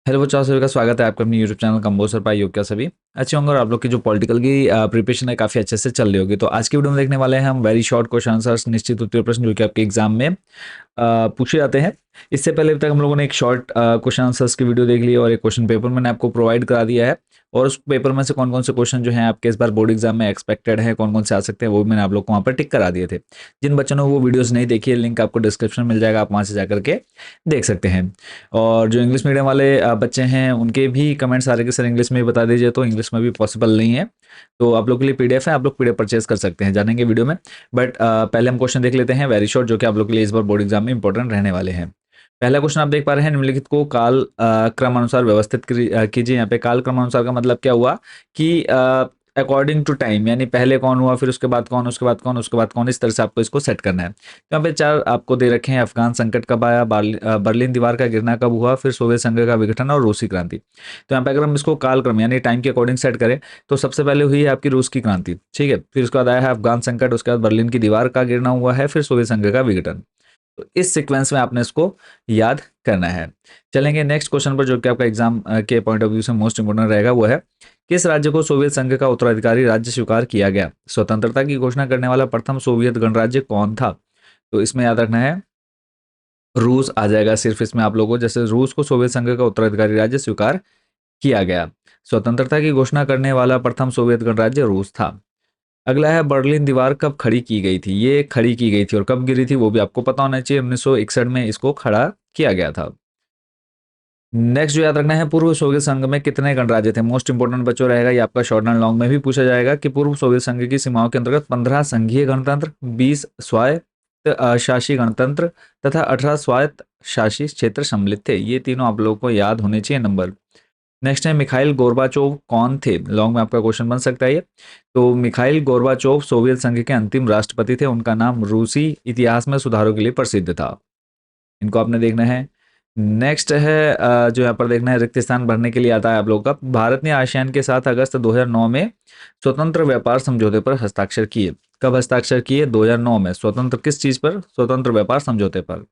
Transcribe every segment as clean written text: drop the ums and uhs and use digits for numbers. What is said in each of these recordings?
Hello बच्चों, आप सभी का स्वागत है आपके अपने यूट्यूब चैनल कंबोसर पाई योग क्या सभी अच्छे होंगे और आप लोग की जो पॉलिटिकल की प्रिपरेशन है काफ़ी अच्छे से चल रही होगी। तो आज की वीडियो में देखने वाले हैं हम वेरी शॉर्ट क्वेश्चन आंसर्स, निश्चित उत्तर प्रश्न जो कि आपके एग्जाम में पूछे जाते हैं। इससे पहले अभी तक हम लोगों ने एक शॉर्ट क्वेश्चन आंसर्स की वीडियो देख ली और एक क्वेश्चन पेपर मैंने आपको प्रोवाइड करा दिया है। और उस पेपर में से कौन कौन से क्वेश्चन जो हैं आपके इस बार बोर्ड एग्जाम में एक्सपेक्टेड है, कौन कौन से आ सकते हैं, वो भी मैंने आप लोग को वहाँ पर टिक करा दिए थे। जिन बच्चों ने वो वीडियोस नहीं देखी है, लिंक आपको डिस्क्रिप्शन में मिल जाएगा, आप वहाँ से जाकर के देख सकते हैं। और जो इंग्लिश मीडियम वाले बच्चे हैं उनके भी कमेंट्स आ रहे कि सर इंग्लिश में भी बता दीजिए, तो इंग्लिश में भी पॉसिबल नहीं है। तो आप लोग के लिए पीडीएफ है, आप लोग पीडीएफ परचेज कर सकते हैं, जानेंगे वीडियो में। बट पहले हम क्वेश्चन देख लेते हैं वेरी शॉर्ट, जो कि आप लोग के लिए इस बार बोर्ड एग्जाम में इंपॉर्टेंट रहने वाले हैं। पहला क्वेश्चन आप देख पा रहे हैं, निम्नलिखित को काल क्रम अनुसार व्यवस्थित कीजिए। यहाँ पे काल क्रम अनुसार का मतलब क्या हुआ कि अकॉर्डिंग टू टाइम, यानी पहले कौन हुआ, फिर उसके बाद कौन, उसके बाद कौन, उसके बाद कौन, इस तरह से आपको इसको सेट करना है। तो यहाँ पे चार आपको दे रखे हैं, अफगान संकट कब आया, बर्लिन दीवार का गिरना कब हुआ, फिर सोवियत संघ का विघटन और रूसी क्रांति। तो यहाँ पे अगर हम इसको कालक्रम यानी टाइम के अकॉर्डिंग सेट करें, तो सबसे पहले हुई है आपकी रूस की क्रांति, ठीक है। फिर उसके बाद आया है अफगान संकट, उसके बाद बर्लिन की दीवार का गिरना हुआ है, फिर सोवियत संघ का विघटन। तो इस सीक्वेंस में आपने इसको याद करना है। चलेंगे नेक्स्ट क्वेश्चन पर, जो कि आपका एग्जाम के पॉइंट ऑफ व्यू से मोस्ट इंपोर्टेंट रहेगा। वो है, किस राज्य को सोवियत संघ का उत्तराधिकारी राज्य स्वीकार किया गया? स्वतंत्रता की घोषणा करने वाला प्रथम सोवियत गणराज्य कौन था? तो इसमें याद रखना है रूस आ जाएगा सिर्फ इसमें आप लोगों को। जैसे रूस को सोवियत संघ का उत्तराधिकारी राज्य स्वीकार किया गया। स्वतंत्रता की घोषणा करने वाला प्रथम सोवियत गणराज्य रूस था। अगला है, बर्लिन दीवार कब खड़ी की गई थी? ये खड़ी की गई थी और कब गिरी थी वो भी आपको पता होना चाहिए। 1961 में इसको खड़ा किया गया था। नेक्स्ट जो याद रखना है, पूर्व सोवियत संघ में कितने गणराज्य थे? मोस्ट इंपोर्टेंट बच्चों रहेगा, ये आपका शॉर्ट एंड लॉन्ग में भी पूछा जाएगा कि पूर्व सोवियत संघ की सीमाओं के अंतर्गत 15 संघीय गणतंत्र, 20 स्वायत्त शासी गणतंत्र तथा 18 स्वायत्त शासी क्षेत्र सम्मिलित थे। ये तीनों आप लोगों को याद होने चाहिए नंबर। नेक्स्ट है, मिखाइल गोर्बाचोव कौन थे? लॉन्ग में आपका क्वेश्चन बन सकता है ये। तो मिखाइल गोर्बाचोव सोवियत संघ के अंतिम राष्ट्रपति थे। उनका नाम रूसी इतिहास में सुधारों के लिए प्रसिद्ध था। इनको आपने देखना है। नेक्स्ट है जो यहाँ पर देखना है, रिक्त स्थान भरने के लिए आता है आप लोगों का। भारत ने आसियान के साथ अगस्त 2009 में स्वतंत्र व्यापार समझौते पर हस्ताक्षर किए। कब हस्ताक्षर किए? 2009 में। स्वतंत्र किस चीज पर? स्वतंत्र व्यापार समझौते पर।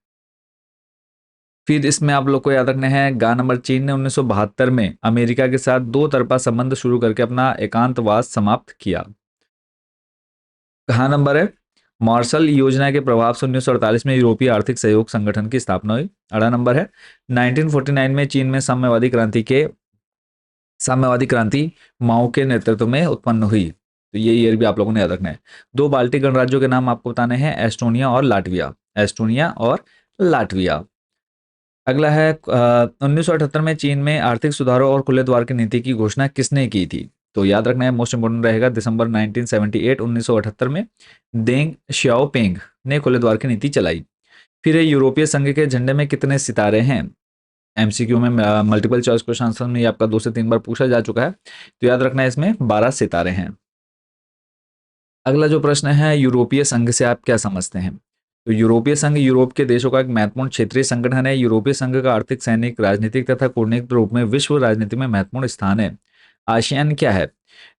फिर इसमें आप लोग को याद रखना है, गा नंबर, चीन ने 1972 में अमेरिका के साथ दो तरफा संबंध शुरू करके अपना एकांतवास समाप्त किया। कहाँ नंबर है? मार्शल योजना के प्रभाव से 1948 में यूरोपीय आर्थिक सहयोग संगठन की स्थापना हुई। अड़ा नंबर है, 1949 में चीन में साम्यवादी क्रांति माओ के नेतृत्व में उत्पन्न हुई। तो ये ईयर भी आप लोगों ने याद रखना है। दो बाल्टिक गणराज्यों के नाम आपको बताने हैं, एस्टोनिया और लाटविया। एस्टोनिया और लाटविया। अगला है, 1978 में चीन में आर्थिक सुधारों और खुले द्वार की नीति की घोषणा किसने की थी? तो याद रखना है, मोस्ट इंपोर्टेंट रहेगा, दिसंबर 1978 1978 में देंग श्याओपिंग ने खुले द्वार की नीति चलाई। फिर ये यूरोपीय संघ के झंडे में कितने सितारे हैं? एमसीक्यू में मल्टीपल चॉइस क्वेश्चन आंसर में ये आपका 2 से 3 बार पूछा जा चुका है। तो याद रखना है, इसमें 12 सितारे हैं। अगला जो प्रश्न है, यूरोपीय संघ से आप क्या समझते हैं? तो यूरोपीय संघ यूरोप के देशों का एक महत्वपूर्ण क्षेत्रीय संगठन है। यूरोपीय संघ का आर्थिक, सैनिक, राजनीतिक तथा कूटनीतिक रूप में विश्व राजनीति में महत्वपूर्ण स्थान है। आसियान क्या है?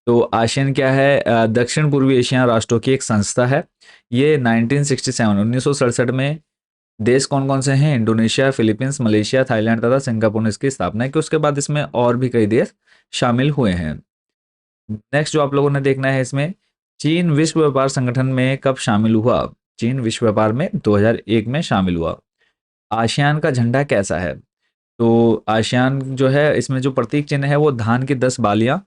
तो आसियान क्या है? दक्षिण पूर्वी एशिया राष्ट्रों की एक संस्था है। ये 1967 1967 में देश कौन कौन से हैं? इंडोनेशिया, फिलीपींस, मलेशिया, थाईलैंड तथा सिंगापुर ने इसकी स्थापना की। उसके बाद इसमें और भी कई देश शामिल हुए हैं। नेक्स्ट जो आप लोगों ने देखना है इसमें, चीन विश्व व्यापार संगठन में कब शामिल हुआ? चीन विश्व व्यापार में 2001 में शामिल हुआ। आसियान का झंडा कैसा है? तो आसियान जो है, इसमें जो प्रतीक चिन्ह है वो धान की 10 बालियां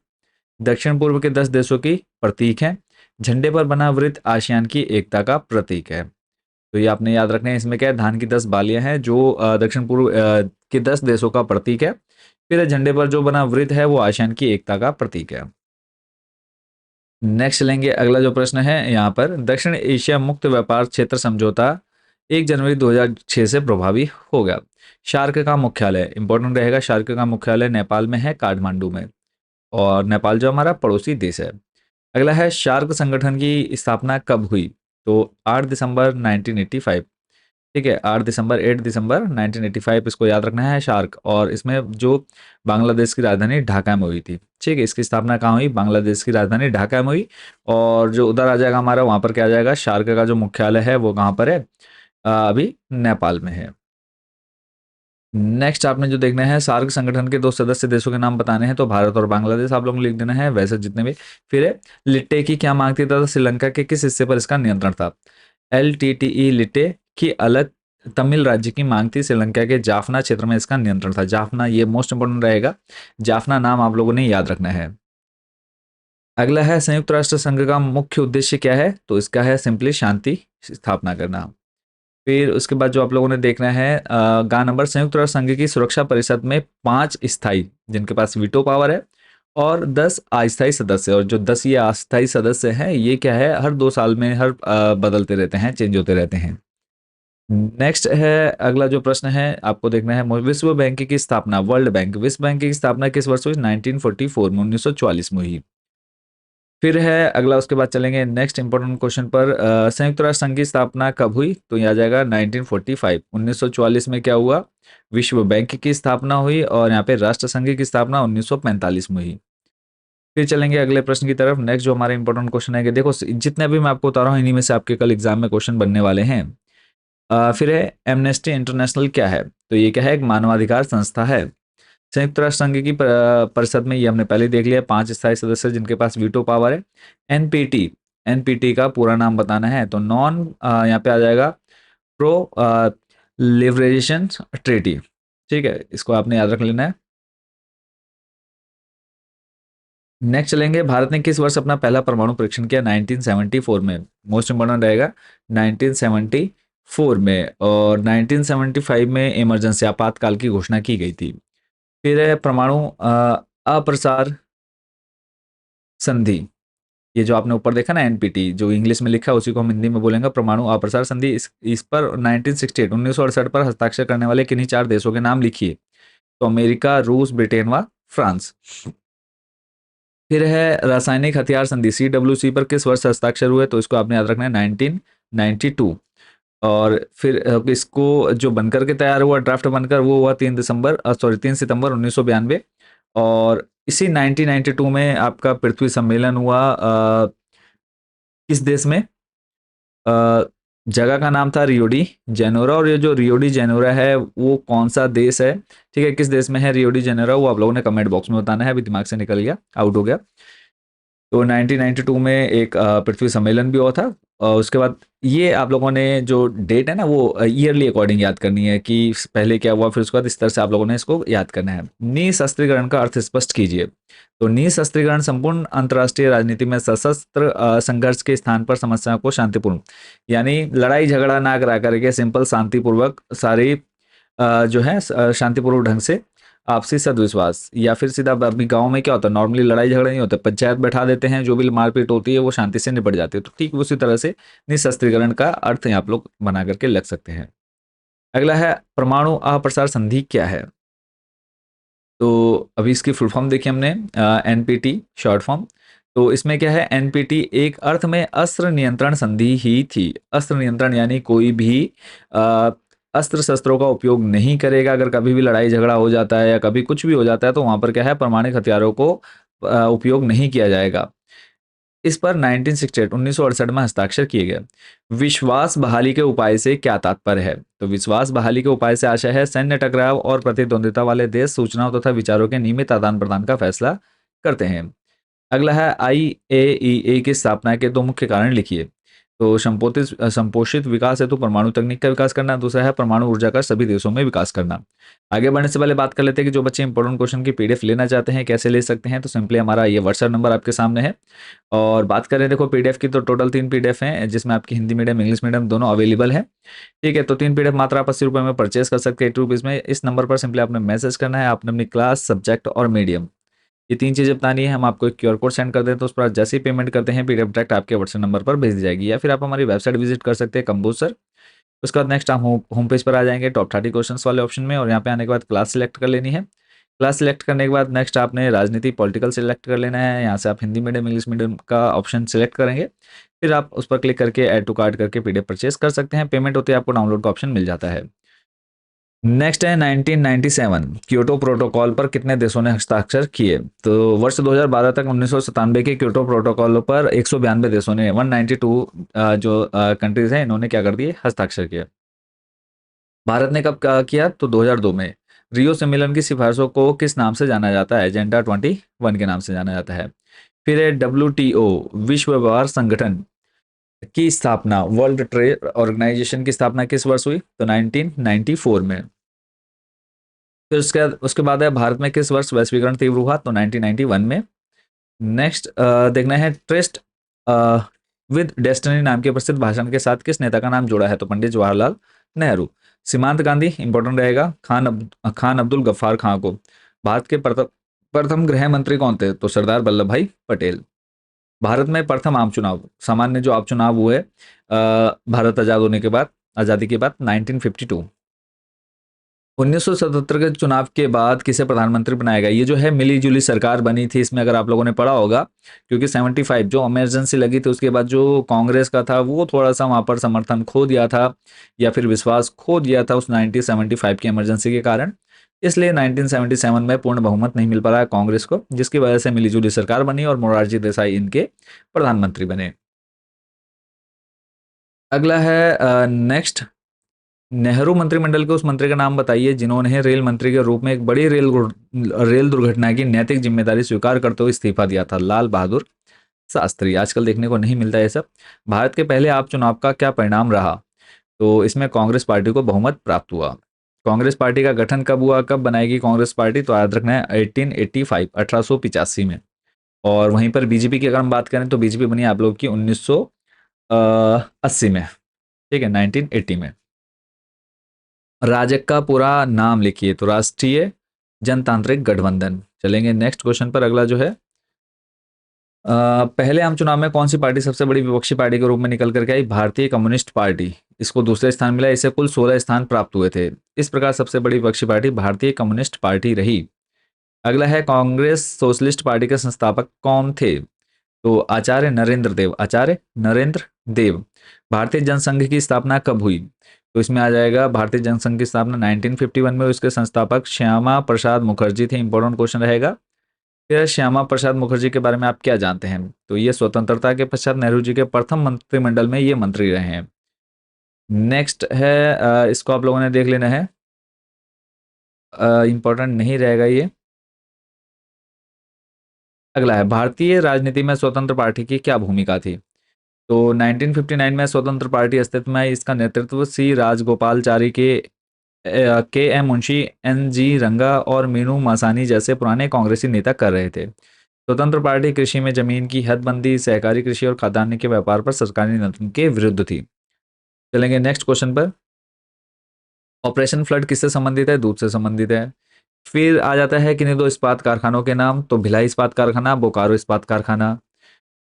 दक्षिण पूर्व के 10 देशों की प्रतीक है। झंडे पर बना वृत्त आसियान की एकता का प्रतीक है। तो ये आपने याद रखना है। इसमें क्या है, धान की 10 बालियां हैं जो दक्षिण पूर्व के 10 देशों का प्रतीक है। फिर झंडे पर जो बना वृत्त है वो आसियान की एकता का प्रतीक है। नेक्स्ट लेंगे, अगला जो प्रश्न है यहाँ पर, दक्षिण एशिया मुक्त व्यापार क्षेत्र समझौता 1 जनवरी 2006 से प्रभावी हो गया। शार्क का मुख्यालय, इंपॉर्टेंट रहेगा, शार्क का मुख्यालय नेपाल में है, काठमांडू में। और नेपाल जो हमारा पड़ोसी देश है। अगला है, शार्क संगठन की स्थापना कब हुई? तो 8 दिसंबर 1985। ठीक है, 8 दिसंबर 1985 इसको याद रखना है, शार्क। और इसमें जो बांग्लादेश की राजधानी ढाका में हुई थी। ठीक है, इसकी स्थापना कहाँ हुई? बांग्लादेश की राजधानी ढाका में हुई। और जो उधर आ जाएगा हमारा, वहाँ पर क्या आ जाएगा, शार्क का जो मुख्यालय है वो कहाँ पर है? अभी नेपाल में है। नेक्स्ट आपने जो देखना है, सार्क संगठन के 2 सदस्य देशों के नाम बताने हैं, तो भारत और बांग्लादेश आप लोगों को लिख देना है, वैसे जितने भी। फिर है, लिट्टे की क्या माँग थी तथा श्रीलंका के किस हिस्से पर इसका नियंत्रण था? एलटीटीई लिट्टे की अलग तमिल राज्य की माँग थी, श्रीलंका के जाफना क्षेत्र में इसका नियंत्रण था। जाफना, ये मोस्ट इंपोर्टेंट रहेगा, जाफना नाम आप लोगों ने याद रखना है। अगला है, संयुक्त राष्ट्र संघ का मुख्य उद्देश्य क्या है? तो इसका है सिंपली शांति स्थापना करना। फिर उसके बाद जो आप लोगों ने देखना है, गा नंबर, संयुक्त राष्ट्र संघ की सुरक्षा परिषद में 5 स्थायी जिनके पास वीटो पावर है और 10 अस्थायी सदस्य, और जो 10 ये अस्थायी सदस्य हैं ये क्या है, हर 2 साल में हर बदलते रहते हैं, चेंज होते रहते हैं। नेक्स्ट है, अगला जो प्रश्न है आपको देखना है, विश्व बैंक की स्थापना, वर्ल्ड बैंक, विश्व बैंक की स्थापना किस वर्ष हुई? 1944 में, 1944 में हुई। फिर है अगला, उसके बाद चलेंगे नेक्स्ट इंपॉर्टेंट क्वेश्चन पर, संयुक्त राष्ट्र संघ की स्थापना कब हुई? तो ये आ जाएगा 1945, 1944 में क्या हुआ? विश्व बैंक की स्थापना हुई, और यहाँ पे राष्ट्र संघ की स्थापना 1945 में हुई। फिर चलेंगे अगले प्रश्न की तरफ। नेक्स्ट जो हमारा इंपॉर्टेंट क्वेश्चन है कि देखो, जितने भी मैं आपको बता रहा हूँ इन्हीं में से आपके कल एग्जाम में क्वेश्चन बनने वाले हैं। फिर है, एमनेस्टी इंटरनेशनल क्या है? तो ये क्या है? एक मानवाधिकार संस्था है। संयुक्त राष्ट्र संघ की परिषद में, ये हमने पहले ही देख लिया, 5 स्थायी सदस्य जिनके पास वीटो पावर है। एनपीटी, एनपीटी का पूरा नाम बताना है, तो नॉन, यहाँ पे आ जाएगा प्रो लिबरेशन ट्रीटी। ठीक है, इसको आपने याद रख लेना है। नेक्स्ट चलेंगे, भारत ने किस वर्ष अपना पहला परमाणु परीक्षण किया? 1974 में, मोस्ट इंपोर्टेंट रहेगा 1974 में, और 1975 में इमरजेंसी आपातकाल की घोषणा की गई थी। फिर है परमाणु अप्रसार संधि, ये जो आपने ऊपर देखा ना एनपीटी, जो इंग्लिश में लिखा है उसी को हम हिंदी में बोलेंगे परमाणु अप्रसार संधि। इस पर 1968, 1968 पर हस्ताक्षर करने वाले किन्हीं 4 देशों के नाम लिखिए? तो अमेरिका, रूस, ब्रिटेन व फ्रांस। फिर है रासायनिक हथियार संधि, सीडब्ल्यूसी पर किस वर्ष हस्ताक्षर हुए? तो इसको आपने याद रखना है 1992। और फिर इसको जो बनकर के तैयार हुआ, ड्राफ्ट बनकर, वो हुआ 3 सितंबर 1992। और इसी 1992 में आपका पृथ्वी सम्मेलन हुआ, किस देश में? अ, जगह का नाम था रियोडी जेनेरो, और ये जो रियोडी जेनेरो है वो कौन सा देश है? ठीक है, किस देश में है रियोडी जेनेरो, वो आप लोगों ने कमेंट बॉक्स में बताना है। अभी दिमाग से निकल गया, आउट हो गया। तो 1992 में एक पृथ्वी सम्मेलन भी हुआ था। और उसके बाद ये आप लोगों ने जो डेट है ना वो ईयरली अकॉर्डिंग याद करनी है कि पहले क्या हुआ, फिर उसके बाद इस तरह से आप लोगों ने इसको याद करना है। निशस्त्रीकरण का अर्थ स्पष्ट कीजिए? तो निशस्त्रीकरण संपूर्ण अंतर्राष्ट्रीय राजनीति में सशस्त्र संघर्ष के स्थान पर समस्याओं को शांतिपूर्ण, यानी लड़ाई झगड़ा ना करा करके सिंपल शांतिपूर्वक सारी जो है शांतिपूर्वक ढंग से आपसी सद्विश्वास, या फिर सीधा अभी गाँव में क्या होता है, नॉर्मली लड़ाई झगड़ा नहीं होता, पंचायत बैठा देते हैं, जो भी मारपीट होती है वो शांति से निपट जाती है। तो ठीक उसी तरह से निशस्त्रीकरण का अर्थ यहाँ आप लोग बना करके लग सकते हैं। अगला है, परमाणु अप्रसार संधि क्या है? तो अभी इसकी फुल फॉर्म देखिए हमने, एनपीटी शॉर्ट फॉर्म। तो इसमें क्या है, एनपीटी एक अर्थ में अस्त्र नियंत्रण संधि ही थी। अस्त्र नियंत्रण यानी कोई भी अ, अस्त्र शस्त्रों का उपयोग नहीं करेगा। अगर कभी भी लड़ाई झगड़ा हो जाता है या कभी कुछ भी हो जाता है तो वहां पर क्या है, परमाणु हथियारों को उपयोग नहीं किया जाएगा। इस पर 1968, 1968 में हस्ताक्षर किए गए। विश्वास बहाली के उपाय से क्या तात्पर्य है? तो विश्वास बहाली के उपाय से आशय है, सैन्य टकराव और प्रतिद्वंद्विता वाले देश सूचनाओं तथा विचारों के नियमित आदान प्रदान का फैसला करते हैं। अगला है, आईएईए की स्थापना के 2 मुख्य कारण लिखिए? तो संपोषित विकास हेतु परमाणु तकनीक का विकास करना, दूसरा है परमाणु ऊर्जा का सभी देशों में विकास करना। आगे बढ़ने से पहले बात कर लेते हैं कि जो बच्चे इंपॉर्टेंट क्वेश्चन की पीडीएफ लेना चाहते हैं कैसे ले सकते हैं। तो सिंपली हमारा ये व्हाट्सएप नंबर आपके सामने है। और बात करें देखो पीडीएफ की, तो टोटल 3 पीडीएफ हैं जिसमें आपकी हिंदी मीडियम, इंग्लिश मीडियम दोनों अवेलेबल है। ठीक है, तो 3 पीडीएफ मात्र आप 80 रुपये में परचेज कर सकते हैं, 80 रुपीज़ में। इस नंबर पर सिंपली आपने मैसेज करना है, आपने अपनी क्लास, सब्जेक्ट और मीडियम, ये 3 चीज़ें बतानी है। हम आपको एक क्यूआर कोड सेंड कर दें तो उस पर जैसे ही पेमेंट करते हैं पीडीएफ डायरेक्ट आपके व्हाट्सएप नंबर पर भेज दी जाएगी, या फिर आप हमारी वेबसाइट विजिट कर सकते हैं कंबोज सर। उसके बाद नेक्स्ट हम होम पेज पर आ जाएंगे टॉप 30 क्वेश्चंस वाले ऑप्शन में, और यहाँ पे आने के बाद क्लास सिलेक्ट कर लेनी है। क्लास सिलेक्ट करने के बाद नेक्स्ट आपने राजनीति पॉलिटिकल सिलेक्ट कर लेना है। यहाँ से आप हिंदी मीडियम, इंग्लिश मीडियम का ऑप्शन सिलेक्ट करेंगे। फिर आप उस पर क्लिक करके ऐड टू कार्ट करके पीडीएफ परचेज कर सकते हैं। पेमेंट होते ही आपको डाउनलोड का ऑप्शन मिल जाता है। नेक्स्ट है 1997, क्योटो प्रोटोकॉल पर कितने देशों ने हस्ताक्षर किए? तो वर्ष 2012 तक 1997 के क्योटो प्रोटोकॉल पर 192 देशों ने, 192 जो कंट्रीज हैं, इन्होंने क्या कर दिए, हस्ताक्षर किए। भारत ने कब किया, तो 2002 में। रियो सम्मेलन की सिफारिशों को किस नाम से जाना जाता है, एजेंडा 21 के नाम से जाना जाता है। फिर है डब्ल्यू विश्व व्यापार संगठन की स्थापना, वर्ल्ड ट्रेड ऑर्गेनाइजेशन की स्थापना किस वर्ष हुई, तो 1994 में। फिर उसके बाद है भारत में किस वर्ष वैश्वीकरण तीव्र हुआ, तो 1991 में। नेक्स्ट देखना है ट्रस्ट विद डेस्टिनी नाम के प्रसिद्ध भाषण के साथ किस नेता का नाम जुड़ा है, तो पंडित जवाहरलाल नेहरू। सीमांत गांधी इंपॉर्टेंट रहेगा। खान अब्दुल गफ्फार खां को भारत के प्रथम गृह मंत्री कौन थे, तो सरदार वल्लभ भाई पटेल। भारत में प्रथम आम चुनाव, सामान्य जो आप चुनाव हुए भारत आजाद होने के बाद, आजादी के बाद, 1952। 1977 के चुनाव के बाद किसे प्रधानमंत्री बनाया गया, ये जो है मिली जुली सरकार बनी थी, इसमें अगर आप लोगों ने पढ़ा होगा, क्योंकि 75 जो इमरजेंसी लगी थी उसके बाद जो कांग्रेस का था वो थोड़ा सा वहां पर समर्थन खो दिया था, या फिर विश्वास खो दिया था उस 1975 की इमरजेंसी के कारण। इसलिए 1977 में पूर्ण बहुमत नहीं मिल पा रहा है कांग्रेस को, जिसकी वजह से मिली जुली सरकार बनी और मोरारजी देसाई इनके प्रधानमंत्री बने। अगला है नेक्स्ट, नेहरू मंत्रिमंडल के उस मंत्री का नाम बताइए जिन्होंने रेल मंत्री के रूप में एक बड़ी रेल दुर्घटना की नैतिक जिम्मेदारी स्वीकार करते हुए इस्तीफा दिया था, लाल बहादुर शास्त्री। आजकल देखने को नहीं मिलता ये सब। भारत के पहले आप चुनाव का क्या परिणाम रहा, तो इसमें कांग्रेस पार्टी को बहुमत प्राप्त हुआ। कांग्रेस पार्टी का गठन कब हुआ, कब बनाएगी कांग्रेस पार्टी, तो याद रखना है 1885 1885 में। और वहीं पर बीजेपी की अगर हम बात करें तो बीजेपी बनी आप लोग की 1980 में, ठीक है, 1980 में। राजग का पूरा नाम लिखिए, तो राष्ट्रीय जनतांत्रिक गठबंधन। चलेंगे नेक्स्ट क्वेश्चन पर। अगला जो है पहले आम चुनाव में कौन सी पार्टी सबसे बड़ी विपक्षी पार्टी के रूप में निकल करके आई, भारतीय कम्युनिस्ट पार्टी। इसको दूसरे स्थान मिला, इसे कुल 16 स्थान प्राप्त हुए थे। इस प्रकार सबसे बड़ी विपक्षी पार्टी भारतीय कम्युनिस्ट पार्टी रही। अगला है कांग्रेस सोशलिस्ट पार्टी के संस्थापक कौन थे, तो आचार्य नरेंद्र देव, आचार्य नरेंद्र देव। भारतीय जनसंघ की स्थापना कब हुई, तो इसमें आ जाएगा भारतीय जनसंघ की स्थापना 1951 में। उसके संस्थापक श्यामा प्रसाद मुखर्जी थे। इंपॉर्टेंट क्वेश्चन रहेगा। फिर श्यामा प्रसाद मुखर्जी के बारे में आप क्या जानते हैं, तो ये स्वतंत्रता के पश्चात नेहरू जी के प्रथम मंत्रिमंडल में ये मंत्री रहे हैं। नेक्स्ट है इसको आप लोगों ने देख लेना है, इंपॉर्टेंट नहीं रहेगा ये। अगला है भारतीय राजनीति में स्वतंत्र पार्टी की क्या भूमिका थी, तो 1959 में स्वतंत्र पार्टी अस्तित्व में आई। इसका नेतृत्व सी राजगोपालचारी के एम मुंशी, एन जी रंगा और मीनू मासानी जैसे पुराने कांग्रेसी नेता कर रहे थे। स्वतंत्र पार्टी कृषि में जमीन की हदबंदी, सहकारी कृषि और खाद्यान्न के व्यापार पर सरकारी नियंत्रण के विरुद्ध थी। चलेंगे नेक्स्ट क्वेश्चन पर। ऑपरेशन फ्लड किससे संबंधित है, दूध से संबंधित है। फिर आ जाता है किन्हीं दो इस्पात कारखानों के नाम, तो भिलाई इस्पात कारखाना, बोकारो इस्पात कारखाना।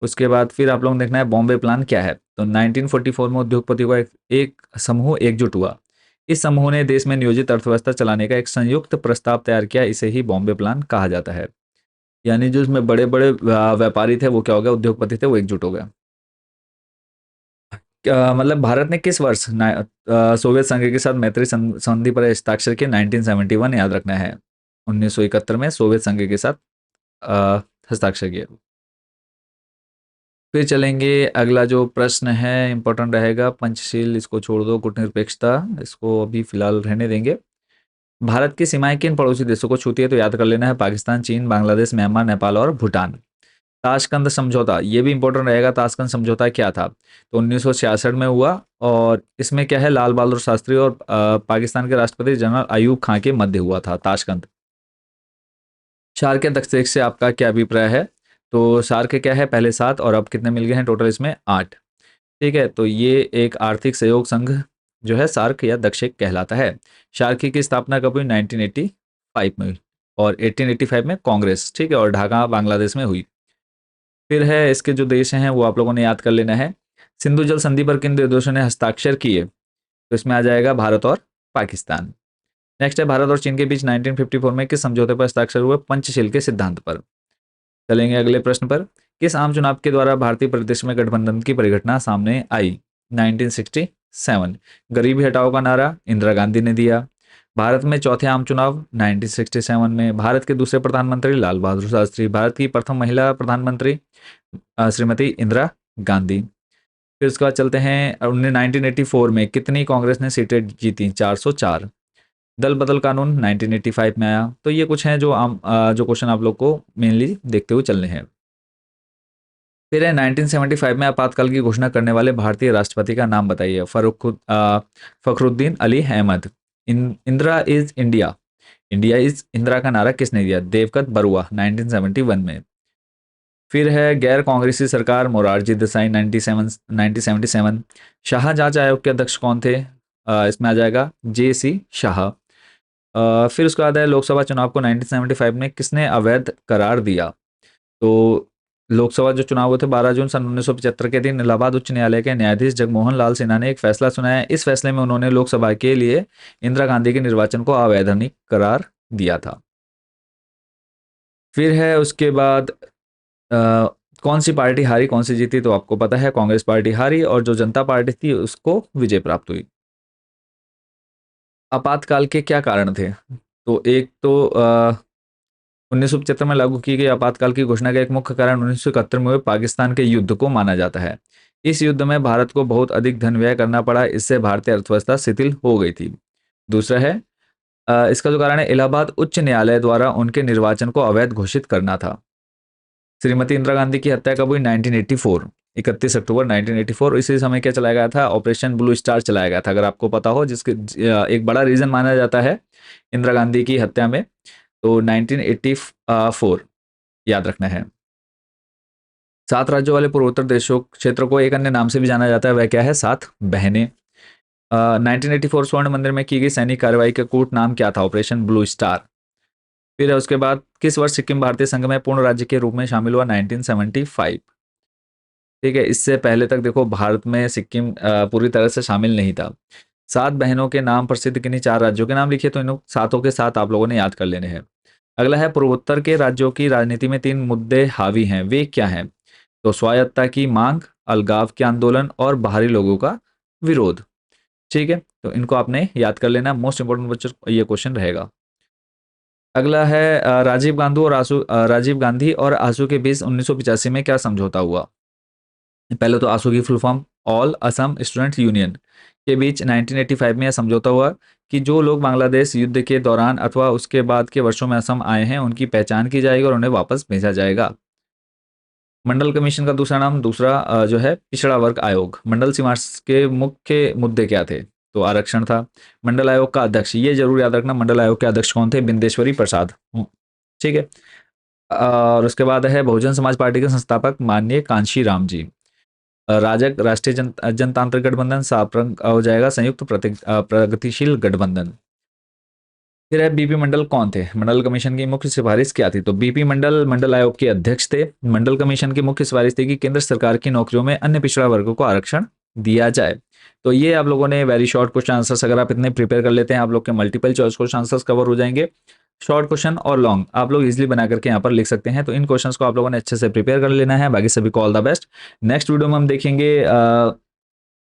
उसके बाद फिर आप लोगों ने देखना है बॉम्बे प्लान क्या है, तो 1944 में उद्योगपतियों का एक समूह एकजुट हुआ। इस समूह ने देश में नियोजित अर्थव्यवस्था चलाने का एक संयुक्त प्रस्ताव तैयार किया, इसे ही बॉम्बे प्लान कहा जाता है। यानी जो इसमें बड़े बड़े व्यापारी थे वो क्या हो गया, उद्योगपति थे वो एकजुट हो गए। मतलब भारत ने किस वर्ष सोवियत संघ के साथ मैत्री संधि पर हस्ताक्षर किए, 1971, याद रखना है। 1971 में सोवियत संघ के साथ अ, हस्ताक्षर किए। फिर चलेंगे अगला जो प्रश्न है इंपॉर्टेंट रहेगा, पंचशील इसको छोड़ दो, कूटनिरपेक्षता इसको अभी फिलहाल रहने देंगे। भारत की सीमाएं किन पड़ोसी देशों को छूती है, तो याद कर लेना है पाकिस्तान, चीन, बांग्लादेश, म्यांमार, नेपाल और भूटान। ताशकंद समझौता, ये भी इंपॉर्टेंट रहेगा। ताशकंद समझौता क्या था, तो 1966 में हुआ, और इसमें क्या है लाल बहादुर शास्त्री और पाकिस्तान के राष्ट्रपति जनरल अयूब खां के मध्य हुआ था ताशकंद। शार के दस्तक से आपका क्या अभिप्राय है, तो शार के क्या है पहले 7 और अब कितने मिल गए हैं टोटल इसमें 8। ठीक है, तो ये एक आर्थिक सहयोग संघ जो है सार्क या दक्षिण कहलाता है। शार्की की स्थापना कब हुई, 1985 में हुई, और 1885 में कांग्रेस, ठीक है, और ढाका बांग्लादेश में हुई। फिर है इसके जो देश हैं वो आप लोगों ने याद कर लेना है। सिंधु जल संधि पर किन दो देशों ने हस्ताक्षर किए, तो इसमें आ जाएगा भारत और पाकिस्तान। नेक्स्ट है भारत और चीन के बीच 1954 में किस समझौते पर हस्ताक्षर हुए, पंचशील के सिद्धांत पर। चलेंगे अगले प्रश्न पर। किस आम चुनाव के द्वारा भारतीय परिदृश्य में गठबंधन की परिघटना सामने आई, 1967। गरीबी हटाओ का नारा इंदिरा गांधी ने दिया। भारत में चौथे आम चुनाव 1967 में। भारत के दूसरे प्रधानमंत्री लाल बहादुर शास्त्री। भारत की प्रथम महिला प्रधानमंत्री श्रीमती इंदिरा गांधी। फिर उसके बाद चलते हैं 1984 में कितनी कांग्रेस ने सीटें जीती? 404। दल बदल कानून 1985 में आया। तो ये कुछ हैं जो जो क्वेश्चन आप लोग को मेनली देखते हुए चलने हैं। फिर है 1975 में आपातकाल की घोषणा करने वाले भारतीय राष्ट्रपति का नाम बताइए। Fakhruddin Ali Ahmed. Indira is India, India is Indira का नारा किसने दिया? देवकत बरुआ 1971 में। फिर है गैर कांग्रेसी सरकार, मोरारजी देसाई 1977। शाह जांच आयोग के अध्यक्ष कौन थे? इसमें आ जाएगा JC शाह। फिर उसके बाद है लोकसभा चुनाव को 1975 में किसने अवैध करार दिया? तो लोकसभा जो चुनाव हुए थे 12 जून सन 1975 के दिन इलाहाबाद उच्च न्यायालय के न्यायाधीश जगमोहन लाल सिन्हा ने एक फैसला सुनाया। इस फैसले में उन्होंने लोकसभा के लिए इंदिरा गांधी के निर्वाचन को अवैधानिक करार दिया था। फिर है उसके बाद कौन सी पार्टी हारी, कौन सी जीती? तो आपको पता है कांग्रेस पार्टी हारी और जो जनता पार्टी थी उसको विजय प्राप्त हुई। आपातकाल के क्या कारण थे? तो एक तो 1975 में लागू की गई आपातकाल की घोषणा का एक मुख्य कारण 1971 में हुए पाकिस्तान के युद्ध को माना जाता है। इस युद्ध में भारत को बहुत अधिक धन व्यय करना पड़ा, इससे भारतीय अर्थव्यवस्था शिथिल हो गई थी। दूसरा है इसका जो कारण है इलाहाबाद उच्च न्यायालय द्वारा उनके निर्वाचन को अवैध घोषित करना था। श्रीमती इंदिरा गांधी की हत्या कब हुई? 1984, 31 अक्टूबर 1984। इसी समय क्या चलाया गया था? ऑपरेशन ब्लू स्टार चलाया गया था, अगर आपको पता हो, जिसके एक बड़ा रीजन माना जाता है इंदिरा गांधी की हत्या में। तो 1984 याद रखना है। 7 राज्यों वाले पूर्वोत्तर देशों क्षेत्र को एक अन्य नाम से भी जाना जाता है, वह क्या है? 7 बहनें। 1984 स्वर्ण मंदिर में की गई सैनिक कार्रवाई का कूट नाम क्या था? Operation blue star. फिर उसके बाद किस वर्ष सिक्किम भारतीय संघ में पूर्ण राज्य के रूप में शामिल हुआ? 1975। ठीक है, इससे पहले तक देखो भारत में सिक्किम पूरी तरह से शामिल नहीं था। 7 बहनों के नाम प्रसिद्ध किन्हीं 4 राज्यों के नाम लिखिए, तो इन सातों के साथ आप लोगों ने याद कर लेने हैं। अगला है पूर्वोत्तर के राज्यों की राजनीति में 3 मुद्दे हावी हैं, वे क्या हैं? तो स्वायत्तता की मांग, अलगाव के आंदोलन और बाहरी लोगों का विरोध। ठीक है, तो इनको आपने याद कर लेना, मोस्ट इंपोर्टेंट बच्चों ये क्वेश्चन रहेगा। अगला है राजीव गांधी और आसू के बीच 1985 में क्या समझौता हुआ? पहले तो आसू की full form all Assam students union के बीच 1985 में यह समझौता हुआ कि जो लोग बांग्लादेश युद्ध के दौरान अथवा उसके बाद के वर्षों में असम आए हैं उनकी पहचान की जाएगी और उन्हें वापस भेजा जाएगा। मंडल कमीशन का दूसरा नाम जो है पिछड़ा वर्ग आयोग। मंडल सिमार्स के मुख्य मुद्दे क्या थे? तो आरक्षण था। मंडल आयोग का अध्यक्ष, ये जरूर याद रखना, मंडल आयोग के अध्यक्ष कौन थे? बिंदेश्वरी प्रसाद। ठीक है। और उसके बाद है बहुजन समाज पार्टी के संस्थापक माननीय कांशी राम जी। राजग राष्ट्रीय जनतांत्रिक गठबंधन, सापरंग हो जाएगा संयुक्त प्रगतिशील गठबंधन। फिर है बीपी मंडल कौन थे? मंडल कमीशन की मुख्य सिफारिश क्या थी? तो बीपी मंडल मंडल आयोग के अध्यक्ष थे। मंडल कमीशन की मुख्य सिफारिश थी कि केंद्र सरकार की नौकरियों में अन्य पिछड़ा वर्गों को आरक्षण दिया जाए। तो ये आप लोगों ने वेरी शॉर्ट क्वेश्चन आंसर्स अगर आप इतने प्रिपेयर कर लेते हैं, आप लोग के multiple choice question answers cover हो जाएंगे। शॉर्ट क्वेश्चन और लॉन्ग आप लोग इजीली बना करके यहाँ पर लिख सकते हैं। तो इन क्वेश्चंस को आप लोगों ने अच्छे से प्रिपेयर कर लेना है। बाकी सभी को all the best. Next video में हम देखेंगे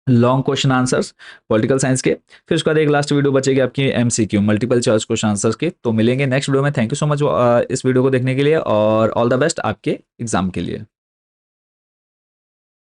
long question answers political science के। फिर उसके बाद एक लास्ट वीडियो बचेगी आपकी MCQ multiple choice question answers की। तो मिलेंगे नेक्स्ट वीडियो में। थैंक यू सो मच इस वीडियो को देखने के लिए और ऑल द बेस्ट आपके एग्जाम के लिए।